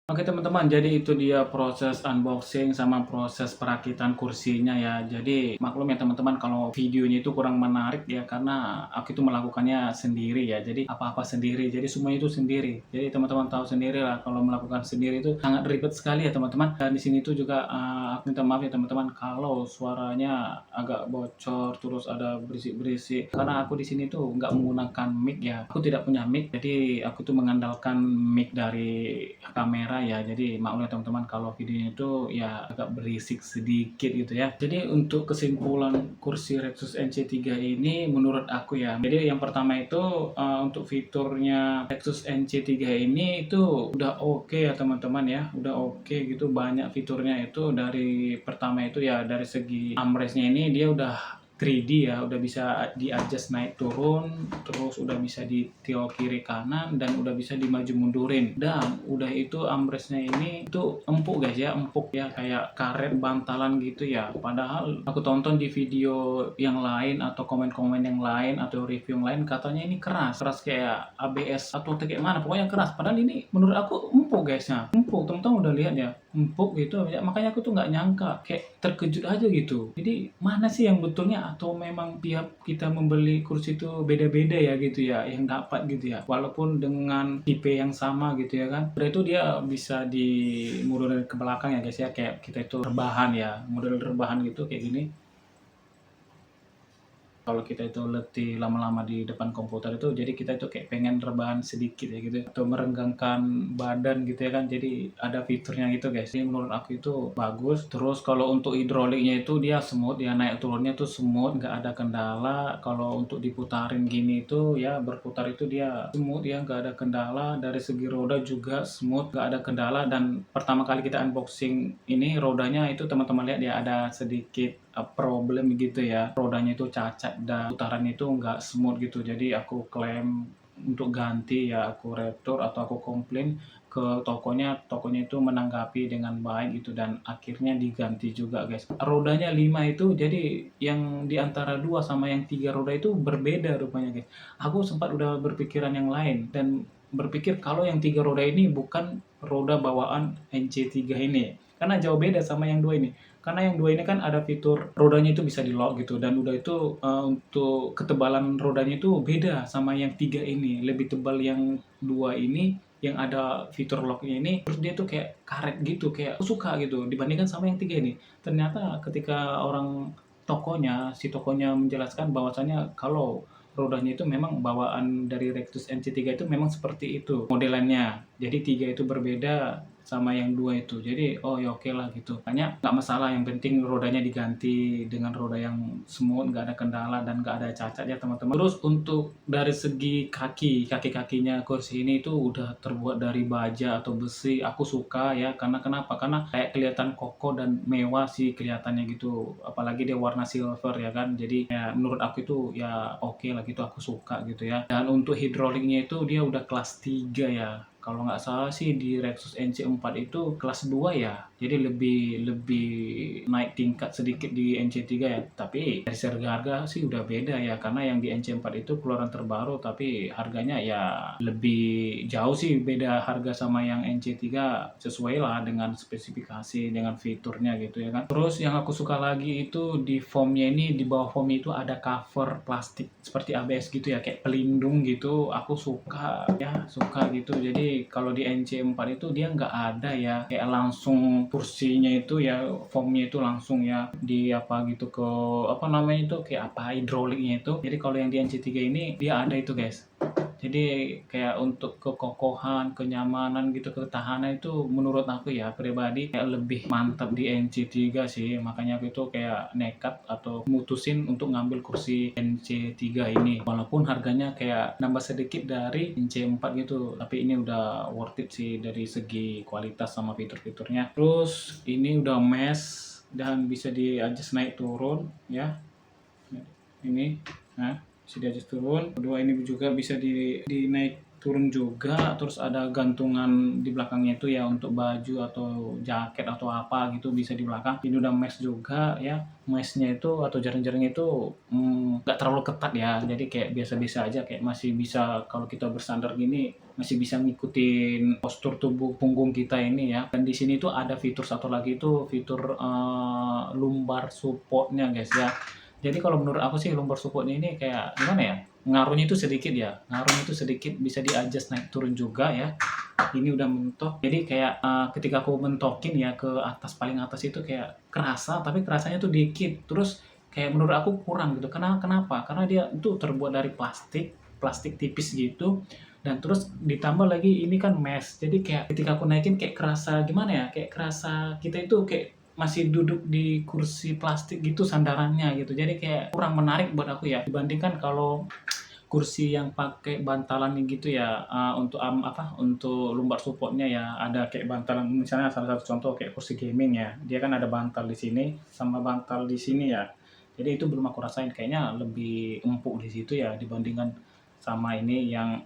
Oke teman-teman, jadi itu dia proses unboxing sama proses perakitan kursinya ya. Jadi maklum ya teman-teman kalau videonya itu kurang menarik ya karena aku itu melakukannya sendiri ya. Jadi apa-apa sendiri, jadi semuanya itu sendiri. Jadi teman-teman tahu sendiri lah kalau melakukan sendiri itu sangat ribet sekali ya teman-teman. Dan di sini tuh juga aku minta maaf ya teman-teman kalau suaranya agak bocor terus ada berisik-berisik. Karena aku di sini tuh nggak menggunakan mic ya. Aku tidak punya mic, jadi aku tuh mengandalkan mic dari kamera ya. Jadi maklum ya teman-teman kalau videonya itu ya agak berisik sedikit gitu ya. Jadi untuk kesimpulan kursi Rexus NC3 ini menurut aku ya. Jadi yang pertama itu untuk fiturnya Rexus NC3 ini itu udah oke ya teman-teman ya. Udah oke gitu, banyak fiturnya itu. Dari pertama itu ya dari segi armrestnya ini dia udah 3D ya, udah bisa di-adjust naik turun, terus udah bisa ditiol kiri kanan, dan udah bisa dimaju mundurin. Dan udah itu armrestnya ini itu empuk guys ya, empuk ya, kayak karet bantalan gitu ya. Padahal aku tonton di video yang lain atau komen-komen yang lain atau review yang lain katanya ini keras, keras kayak ABS atau kayak mana, pokoknya keras. Padahal ini menurut aku empuk guysnya, empuk. Teman-teman udah lihat ya, empuk gitu ya. Makanya aku tuh nggak nyangka, kayak terkejut aja gitu. Jadi mana sih yang betulnya, atau memang tiap kita membeli kursi itu beda-beda ya gitu ya yang dapat gitu ya, walaupun dengan tipe yang sama gitu ya kan. Udah itu dia bisa dimundurin ke belakang ya guys ya, kayak kita itu rebahan ya, model rebahan gitu kayak gini. Kalau kita itu letih lama-lama di depan komputer itu, jadi kita itu kayak pengen rebahan sedikit ya gitu, atau merenggangkan badan gitu ya kan. Jadi ada fiturnya gitu guys. Jadi menurut aku itu bagus. Terus kalau untuk hidroliknya itu dia smooth ya, naik turunnya tuh smooth, nggak ada kendala. Kalau untuk diputarin gini itu ya berputar itu dia smooth ya, nggak ada kendala. Dari segi roda juga smooth, nggak ada kendala. Dan pertama kali kita unboxing ini rodanya itu teman-teman lihat ya ada sedikit problem gitu ya, rodanya itu cacat dan putarannya itu nggak smooth gitu. Jadi aku klaim untuk ganti ya, aku retur atau aku komplain ke tokonya. Tokonya itu menanggapi dengan baik gitu dan akhirnya diganti juga guys. Rodanya 5 itu, jadi yang di antara 2 sama yang 3 roda itu berbeda rupanya guys. Aku sempat udah berpikiran yang lain dan berpikir kalau yang 3 roda ini bukan roda bawaan NC3 ini, karena jauh beda sama yang 2 ini. Karena yang 2 ini kan ada fitur rodanya itu bisa di-lock gitu, dan udah itu untuk ketebalan rodanya itu beda sama yang 3 ini, lebih tebal yang 2 ini yang ada fitur lock-nya ini. Terus dia tuh kayak karet gitu, kayak aku suka gitu dibandingkan sama yang 3 ini. Ternyata ketika orang tokonya, si tokonya menjelaskan bahwasanya kalau rodanya itu memang bawaan dari Rectus NC3 itu memang seperti itu modelannya. Jadi 3 itu berbeda sama yang 2 itu. Jadi oh ya oke lah gitu. Makanya nggak masalah, yang penting rodanya diganti dengan roda yang smooth, nggak ada kendala dan nggak ada cacat ya teman-teman. Terus untuk dari segi kaki-kakinya kursi ini itu udah terbuat dari baja atau besi. Aku suka ya, karena kenapa? Karena kayak kelihatan kokoh dan mewah sih kelihatannya gitu. Apalagi dia warna silver ya kan. Jadi ya menurut aku itu ya oke lah gitu, aku suka gitu ya. Dan untuk hidroliknya itu dia udah kelas 3 ya. Kalau nggak salah sih di Rexus NC4 itu kelas 2 ya. Jadi lebih lebih naik tingkat sedikit di NC3 ya. Tapi dari segi harga sih udah beda ya. Karena yang di NC4 itu keluaran terbaru, tapi harganya ya lebih jauh sih beda harga sama yang NC3, sesuai lah dengan spesifikasi, dengan fiturnya gitu ya kan. Terus yang aku suka lagi itu di foamnya ini, di bawah foam itu ada cover plastik seperti ABS gitu ya, kayak pelindung gitu. Aku suka ya, suka gitu. Jadi kalau di NC4 itu dia nggak ada ya, kayak langsung kursinya itu ya, foamnya itu langsung ya di apa gitu, ke apa namanya itu, kayak apa, hidroliknya itu. Jadi kalau yang di NC3 ini dia ada itu guys. Jadi kayak untuk kekokohan, kenyamanan gitu, ketahanan itu menurut aku ya pribadi kayak lebih mantap di NC3 sih. Makanya aku itu kayak nekat atau mutusin untuk ngambil kursi NC3 ini. Walaupun harganya kayak nambah sedikit dari NC4 gitu. Tapi ini udah worth it sih dari segi kualitas sama fitur-fiturnya. Terus ini udah mesh dan bisa di-adjust naik turun ya. Ini, nah bisa di-adjust turun. Kedua ini juga bisa dinaik turun juga, terus ada gantungan di belakangnya itu ya untuk baju atau jaket atau apa gitu bisa di belakang. Ini udah mesh juga ya, meshnya itu atau jaring-jaringnya itu nggak terlalu ketat ya, jadi kayak biasa-biasa aja, kayak masih bisa kalau kita bersandar gini masih bisa ngikutin postur tubuh punggung kita ini ya. Dan di sini tuh ada fitur satu lagi itu fitur lumbar supportnya guys ya. Jadi kalau menurut aku sih lumbar support ini kayak gimana ya? Ngaruhnya itu sedikit ya. Ngaruhnya itu sedikit bisa di-adjust naik turun juga ya. Ini udah mentok. Jadi kayak ketika aku mentokin ya ke atas paling atas itu kayak kerasa tapi kerasanya tuh dikit. Terus kayak menurut aku kurang gitu. Kenapa? Karena dia itu terbuat dari plastik tipis gitu. Dan terus ditambah lagi ini kan mesh. Jadi kayak ketika aku naikin kayak kerasa gimana ya? Kayak kerasa kita itu kayak masih duduk di kursi plastik gitu sandarannya gitu. Jadi kayak kurang menarik buat aku ya dibandingkan kalau kursi yang pakai bantalan gitu ya untuk untuk lumbar supportnya ya ada kayak bantalan misalnya salah satu contoh kayak kursi gaming ya. Dia kan ada bantal di sini sama bantal di sini ya. Jadi itu belum aku rasain kayaknya lebih empuk di situ ya dibandingkan sama ini yang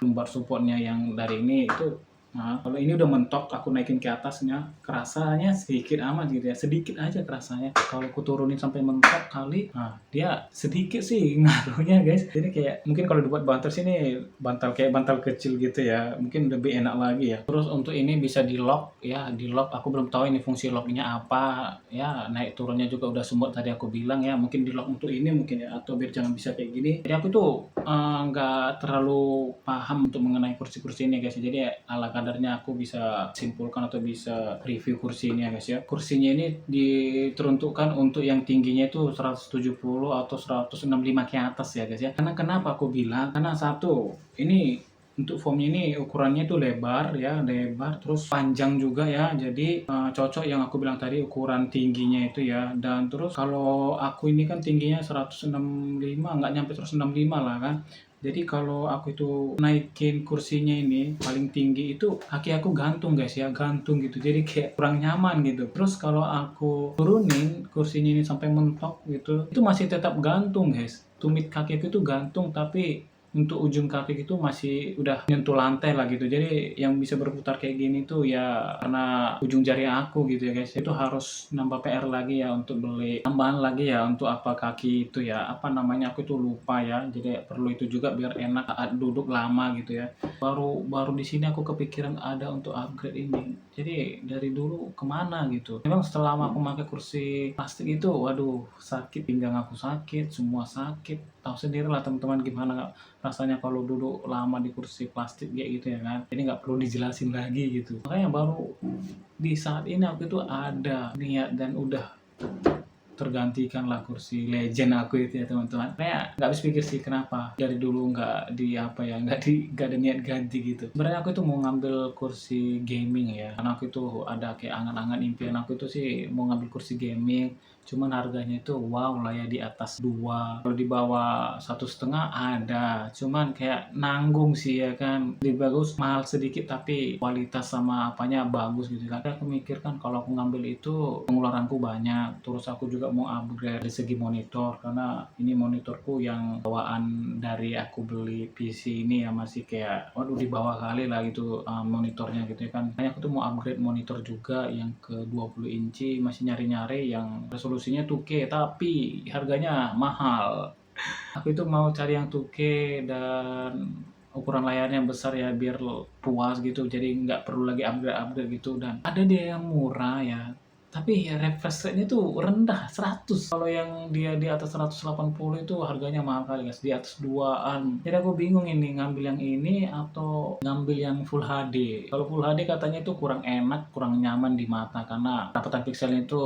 lumbar supportnya yang dari ini itu. Nah, kalau ini udah mentok, aku naikin ke atasnya, kerasanya sedikit amat gitu ya, sedikit aja kerasanya. Kalau aku turunin sampai mentok kali, nah dia sedikit sih ngaruhnya guys. Jadi kayak mungkin kalau dibuat bantal sini, bantal kayak bantal kecil gitu ya, mungkin lebih enak lagi ya. Terus untuk ini bisa di lock ya, di lock. Aku belum tahu ini fungsi locknya apa ya. Naik turunnya juga udah semut tadi aku bilang ya, mungkin di lock untuk ini mungkin ya, atau biar jangan bisa kayak gini. Jadi aku tuh nggak terlalu paham untuk mengenai kursi-kursi ini guys. Jadi ala kadarnya aku bisa simpulkan atau bisa review kursi ini ya guys ya. Kursinya ini diteruntukkan untuk yang tingginya itu 170 atau 165 ke atas ya guys ya. Karena kenapa aku bilang? Karena satu, ini untuk foamnya ini ukurannya itu lebar ya, lebar terus panjang juga ya. Jadi cocok yang aku bilang tadi ukuran tingginya itu ya. Dan terus kalau aku ini kan tingginya 165, nggak nyampe 165 lah kan. Jadi kalau aku itu naikin kursinya ini paling tinggi itu kaki aku gantung guys ya, gantung gitu. Jadi kayak kurang nyaman gitu. Terus kalau aku turunin kursinya ini sampai mentok gitu, itu masih tetap gantung guys. Tumit kaki aku itu gantung tapi untuk ujung kaki itu masih udah nyentuh lantai lah gitu. Jadi yang bisa berputar kayak gini tuh ya karena ujung jari aku gitu ya guys. Itu harus nambah PR lagi ya untuk beli tambahan lagi ya untuk apa kaki itu ya. Apa namanya aku itu lupa ya. Jadi perlu itu juga biar enak saat duduk lama gitu ya. Baru di sini aku kepikiran ada untuk upgrade ini. Jadi dari dulu kemana gitu. Memang setelah aku pakai kursi plastik itu, waduh sakit pinggang aku sakit, semua sakit. Tahu sendiri lah teman-teman gimana rasanya kalau duduk lama di kursi plastik kayak gitu ya kan. Jadi nggak perlu dijelasin lagi gitu. Makanya baru di saat ini aku itu ada niat dan udah tergantikan lah kursi legend aku itu ya teman-teman. Kayak nggak habis pikir sih kenapa dari dulu nggak di apa ya nggak ada niat ganti gitu. Sebenarnya aku itu mau ngambil kursi gaming ya. Karena aku itu ada kayak angan-angan impian aku itu sih mau ngambil kursi gaming. Cuman harganya itu wow lah ya di atas 2. Kalau di bawah 1,5 ada. Cuman kayak nanggung sih ya kan. Lebih bagus mahal sedikit tapi kualitas sama apanya bagus gitu kan. Aku mikirkan kalau aku ngambil itu pengeluaranku banyak. Terus aku juga mau upgrade dari segi monitor karena ini monitorku yang bawaan dari aku beli PC ini ya masih kayak waduh di bawah kali lah gitu monitornya gitu ya kan. Makanya aku tuh mau upgrade monitor juga yang ke 20 inci masih nyari-nyari yang resolusinya 2K tapi harganya mahal. Aku itu mau cari yang 2K dan ukuran layarnya besar ya biar puas gitu jadi nggak perlu lagi upgrade-upgrade gitu dan ada dia yang murah ya tapi ya refresh rate-nya tuh rendah 100. Kalau yang dia di atas 180 itu harganya mahal kali guys di atas 2-an. Jadi aku bingung ini ngambil yang ini atau ngambil yang Full HD. Kalau Full HD katanya itu kurang enak kurang nyaman di mata karena rapatan pixelnya itu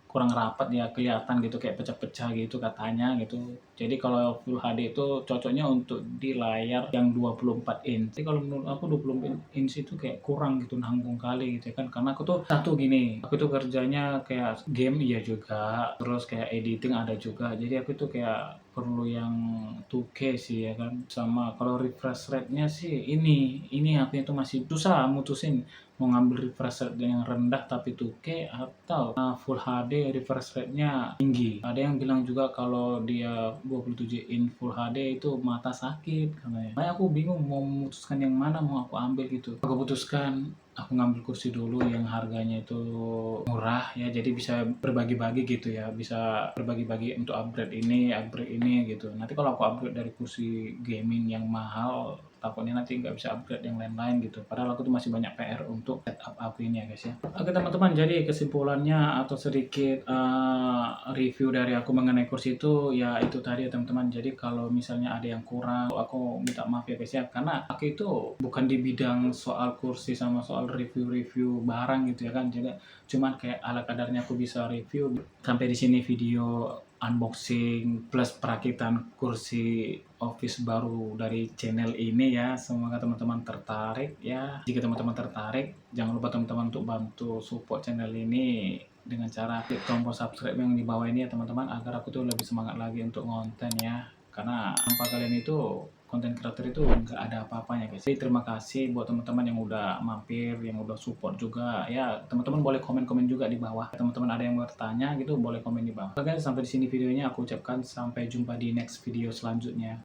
kurang rapat ya kelihatan gitu kayak pecah-pecah gitu katanya gitu. Jadi kalau Full HD itu cocoknya untuk di layar yang 24 inch. Jadi kalau menurut aku 24 inch itu kayak kurang gitu nanggung kali gitu ya kan. Karena aku tuh satu gini, aku tuh kerjanya kayak game iya juga, terus kayak editing ada juga. Jadi aku tuh kayak perlu yang 2K sih ya kan. Sama kalau refresh rate-nya sih ini aku itu masih susah mutusin mau ngambil refresh rate yang rendah tapi 2K atau Full HD refresh rate-nya tinggi. Ada yang bilang juga kalau dia 27 in Full HD itu mata sakit katanya. Makanya aku bingung mau memutuskan yang mana mau aku ambil gitu. Aku putuskan aku ngambil kursi dulu yang harganya itu murah ya, jadi bisa berbagi-bagi gitu ya, bisa berbagi-bagi untuk upgrade ini gitu. Nanti kalau aku upgrade dari kursi gaming yang mahal, takutnya nanti nggak bisa upgrade yang lain-lain gitu. Padahal aku tuh masih banyak PR untuk setup aku ini ya guys ya. Oke teman-teman, jadi kesimpulannya atau sedikit review dari aku mengenai kursi itu ya itu tadi ya teman-teman. Jadi kalau misalnya ada yang kurang, aku minta maaf ya guys ya, karena aku itu bukan di bidang soal kursi sama soal review-review barang gitu ya kan. Jadi cuman kayak ala kadarnya aku bisa review. Sampai di sini video unboxing plus perakitan kursi office baru dari channel ini ya. Semoga teman-teman tertarik ya. Jika teman-teman tertarik, jangan lupa teman-teman untuk bantu support channel ini dengan cara klik tombol subscribe yang di bawah ini ya teman-teman, agar aku tuh lebih semangat lagi untuk konten ya. Karena tanpa kalian itu konten kreator itu nggak ada apa-apanya guys. Jadi terima kasih buat teman-teman yang udah mampir, yang udah support juga ya. Teman-teman boleh komen-komen juga di bawah. Teman-teman ada yang bertanya gitu boleh komen di bawah. Oke, sampai di sini videonya, aku ucapkan sampai jumpa di next video selanjutnya.